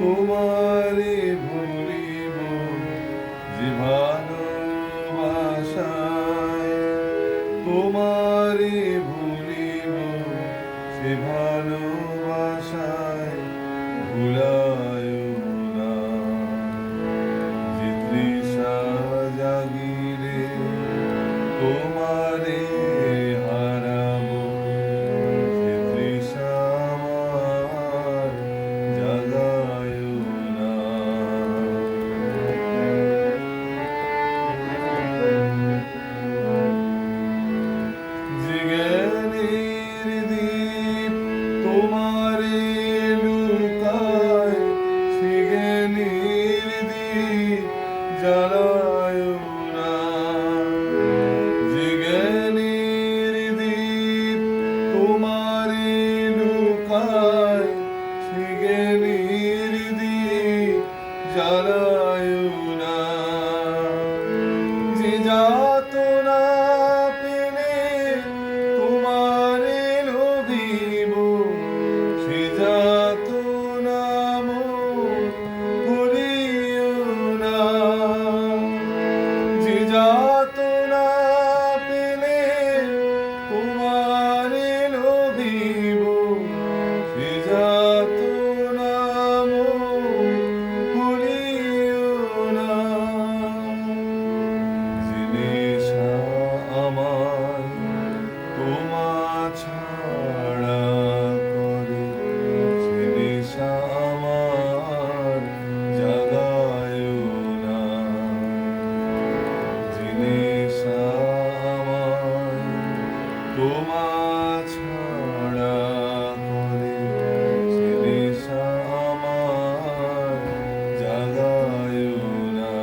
তোমারে ভুলিব যে ভালোবাসায়, তোমারে ভুলিব সে ভালোবাসায় ভুলায় না। যে তৃষা জাগিলে তোমারে হারাবো, সে তৃষা আমার জাগায় না। যে জ্ঞানের দীপ তোমারে লুকায়, সে জ্ঞানের দীপ জ্বালায় না। যে জ্ঞানের দীপ তোমারে লুকায়, সে জ্ঞানের দীপ জ্বালায় না। যে যাতনা পেলে তোমারে লোভিব, সে যাতনা মোর ভুলিও না। যে যাতনা পেলে তোমারে লোভিব, সে যাতনা মোর ভুলিও না। যে নেশা আমার তোমা ছাড়া করে, সে নেশা আমার জাগায় না। যে নেশা আমার তোমা ছাড়া করে, সে নেশা আমার জাগায় না।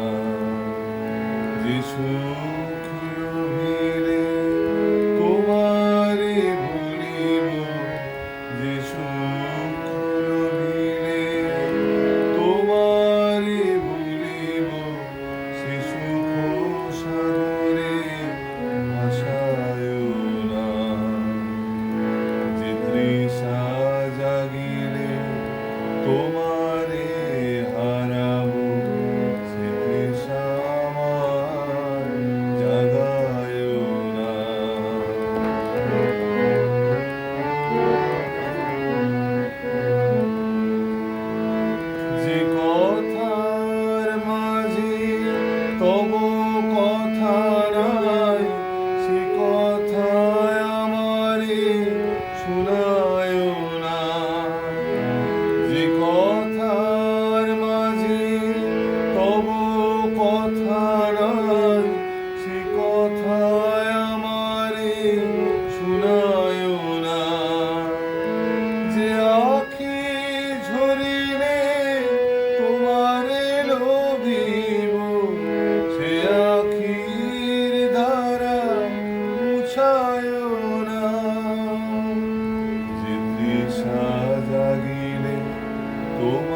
যে সুখ লোভিলে তোমারে ভুলিব, যে সুখ লোভিলে তোমারে ভুলিব, সে সুখ সাগরে ভাসায় না। যে তৃষা জাগিলে তোমারে হারাবো, সে তৃষা আমার জাগায় না। যে কথার মাঝে তব কথা নাই, সে কথায় আমারে শোনায় না। যে কথার মাঝে তব কথা নাই, সে কথায় আমারে শোনায় না। যে আখি ঝরিলে তোমারে লোভিব, সে আখির ধারা মুছায় না। যে তৃষা জাগিলে তোমারে